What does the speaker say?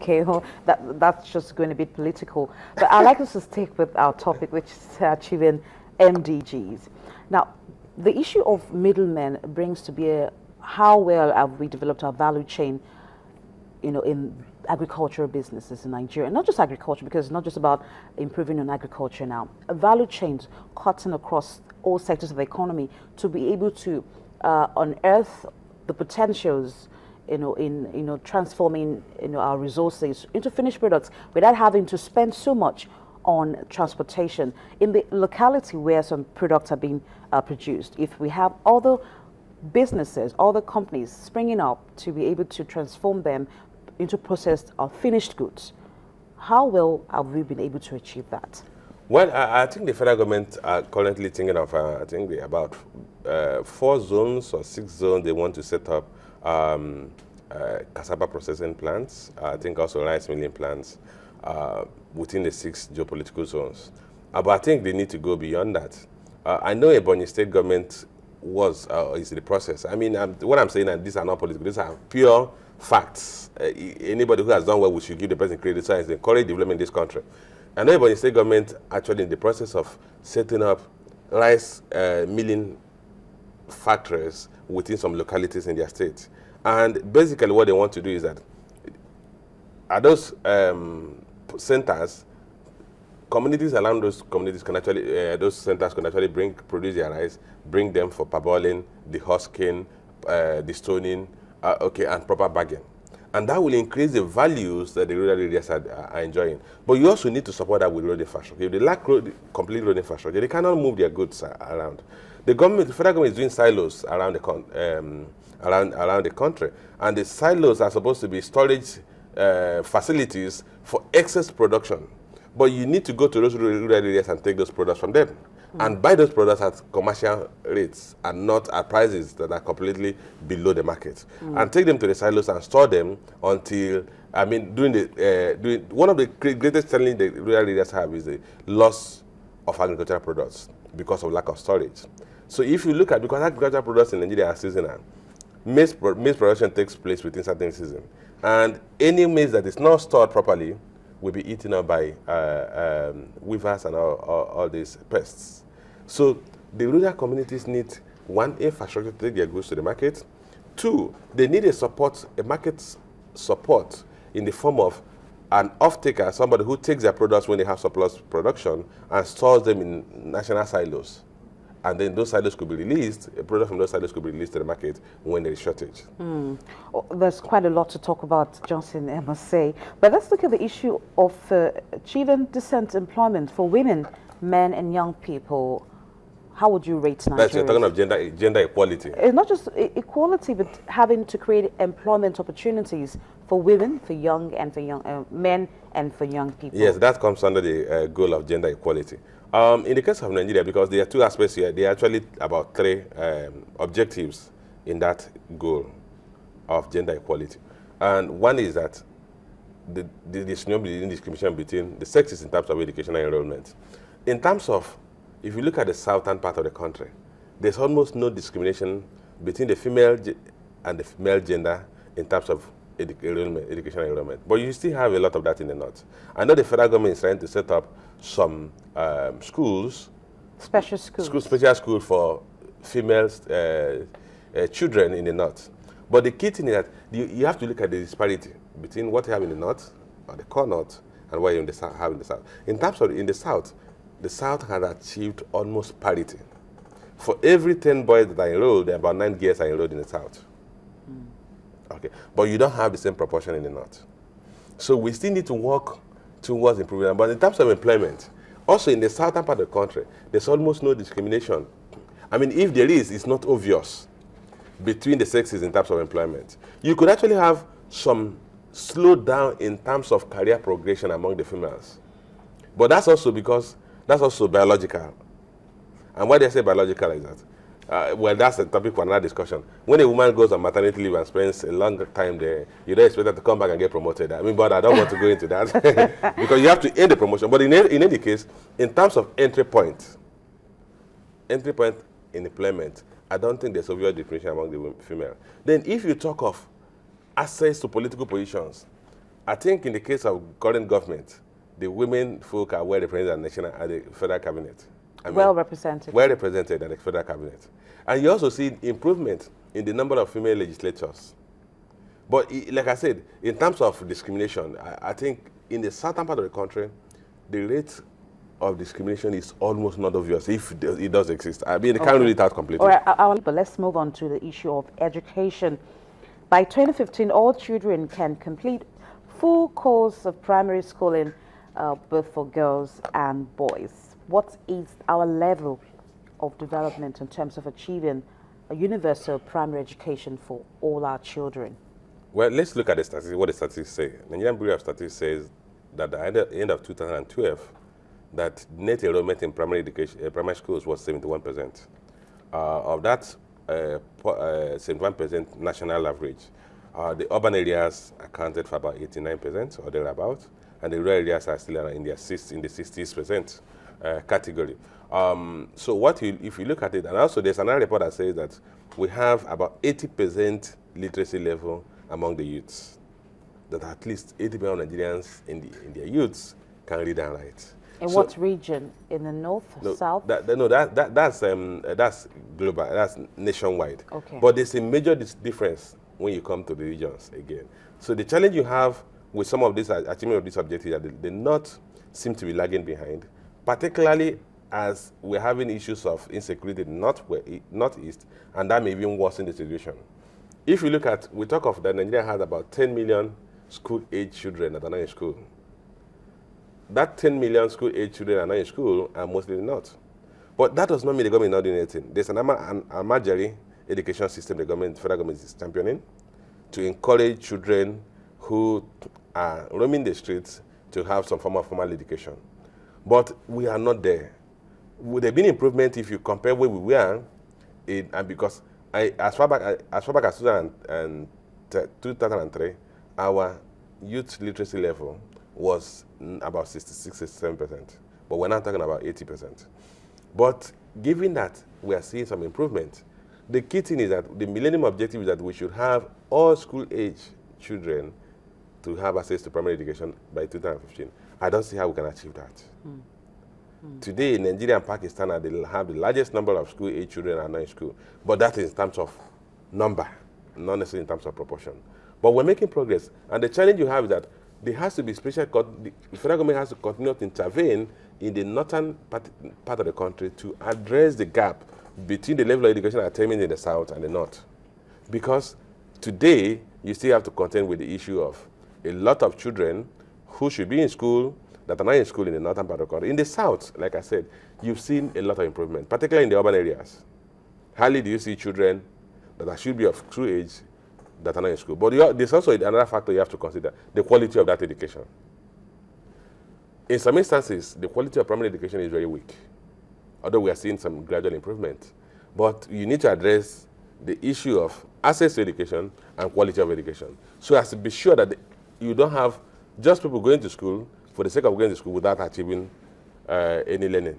Okay, well, that's just going to be political. But I'd like us to stick with our topic, which is achieving MDGs. Now, the issue of middlemen brings to bear how well have we developed our value chain, in agricultural businesses in Nigeria. Not just agriculture, because it's not just about improving on agriculture now. A value chains cutting across all sectors of the economy to be able to unearth the potentials in transforming our resources into finished products without having to spend so much on transportation in the locality where some products are being produced. If we have other businesses, other companies springing up to be able to transform them into processed or finished goods, how well have we been able to achieve that? Well, I think the federal government are currently thinking of, I think about 4 zones or 6 zones they want to set up cassava processing plants, I think also rice milling plants within the 6 geopolitical zones. But I think they need to go beyond that. I know Ebonyi state government is in the process. I mean, what I'm saying, and these are not political, these are pure facts. Anybody who has done well, we should give the person credit, so it's encourage development in this country. I know Ebonyi state government actually in the process of setting up rice milling factories within some localities in their state. And basically what they want to do is that at those centers, communities around those communities can actually, those centers can actually produce their rice, bring them for parboiling, the husking, the stoning, and proper bagging. And that will increase the values that the rural areas are enjoying. But you also need to support that with road infrastructure. If they lack complete road infrastructure, they cannot move their goods around. The federal government is doing silos around the country, and the silos are supposed to be storage facilities for excess production. But you need to go to those rural areas and take those products from them, and buy those products at commercial rates and not at prices that are completely below the market, and take them to the silos and store them until, one of the greatest challenges the rural areas have is the loss of agricultural products because of lack of storage. So if you look at, because agricultural products in Nigeria are seasonal, maize production takes place within certain seasons, and any maize that is not stored properly will be eaten up by weavers and all these pests. So the rural communities need, 1, infrastructure to take their goods to the market. 2, they need a market support in the form of an off-taker, somebody who takes their products when they have surplus production and stores them in national silos. And then those silos could be released, a product from those silos could be released to the market when there is shortage. There's quite a lot to talk about, Johnson, I must say. But let's look at the issue of achieving decent employment for women, men, and young people. How would you rate Nigeria? That's, you're talking of gender equality. It's not just equality, but having to create employment opportunities for women, for young men, and for young people. Yes, that comes under the goal of gender equality. In the case of Nigeria, because there are 2 aspects here, there are actually about 3 objectives in that goal of gender equality. And one is that there's no discrimination between the sexes in terms of educational enrollment. In terms of, if you look at the southern part of the country, there's almost no discrimination between the female and the male gender in terms of educational enrollment. But you still have a lot of that in the north. I know the federal government is trying to set up some schools, special schools for female children in the north. But the key thing is that you have to look at the disparity between what you have in the north, or the core north, and what you have in the south. In terms of in the south has achieved almost parity. For every 10 boys that are enrolled, there are about 9 girls are enrolled in the south. Okay, but you don't have the same proportion in the north. So we still need to work towards improving that. But in terms of employment, also in the southern part of the country, there's almost no discrimination. I mean, if there is, it's not obvious between the sexes in terms of employment. You could actually have some slowdown in terms of career progression among the females. But that's also because, that's also biological. And why they say biological is that, well, that's a topic for another discussion. When a woman goes on maternity leave and spends a long time there, you don't expect her to come back and get promoted. I mean, but I don't want to go into that because you have to end the promotion. But in any case, in terms of entry point in employment, I don't think there's obvious discrimination among the female. Then if you talk of access to political positions, I think in the case of current government, the women folk are well represented at the federal cabinet. Well represented. Well represented at the federal cabinet. And you also see improvement in the number of female legislators. But like I said, in terms of discrimination, I think in the southern part of the country, the rate of discrimination is almost not obvious if it does exist. I mean, they can't rule it out completely. All right, but let's move on to the issue of education. By 2015, all children can complete full course of primary schooling, both for girls and boys. What is our level of development in terms of achieving a universal primary education for all our children? Well, let's look at the statistics, what the statistics say. Nigerian Bureau of Statistics says that at the end of 2012, that net enrollment in primary education, primary schools was 71%. Of that 71% national average, the urban areas accounted for about 89% or thereabouts, and the rural areas are still in the 60% category. So if you look at it, and also there's another report that says that we have about 80% literacy level among the youths, that at least 80% of Nigerians in their youths can read and write. In what region? In the north, south? That's global, that's nationwide. Okay. But there's a major difference when you come to the regions again. So the challenge you have with some of these achievement of these objectives is that they not seem to be lagging behind, particularly as we're having issues of insecurity in the northeast, and that may even worsen the situation. If you look at, we talk of that Nigeria has about 10 million school-age children that are not in school. That 10 million school-age children are not in school and mostly not. But that does not mean the government is not doing anything. There's an emergency education system the federal government is championing to encourage children who are roaming the streets to have some form of formal education. But we are not there. Would there be improvement if you compare where we were, and because as far back as 2003, our youth literacy level was about 66-67%, but we're now talking about 80%. But given that we are seeing some improvement, the key thing is that the Millennium Objective is that we should have all school-age children to have access to primary education by 2015. I don't see how we can achieve that. Today, Nigeria and Pakistan have the largest number of school-age children are not in school, but that is in terms of number, not necessarily in terms of proportion. But we're making progress, and the challenge you have is that there has to be the federal government has to continue to intervene in the northern part of the country to address the gap between the level of education attainment in the south and the north. Because today, you still have to contend with the issue of a lot of children who should be in school that are not in school in the northern part of the country. In the south, like I said, you've seen a lot of improvement, particularly in the urban areas. Hardly do you see children that should be of school age that are not in school. But there's also another factor you have to consider, the quality of that education. In some instances, the quality of primary education is very weak, although we are seeing some gradual improvement. But you need to address the issue of access to education and quality of education, so as to be sure that you don't have just people going to school for the sake of going to school without achieving any learning.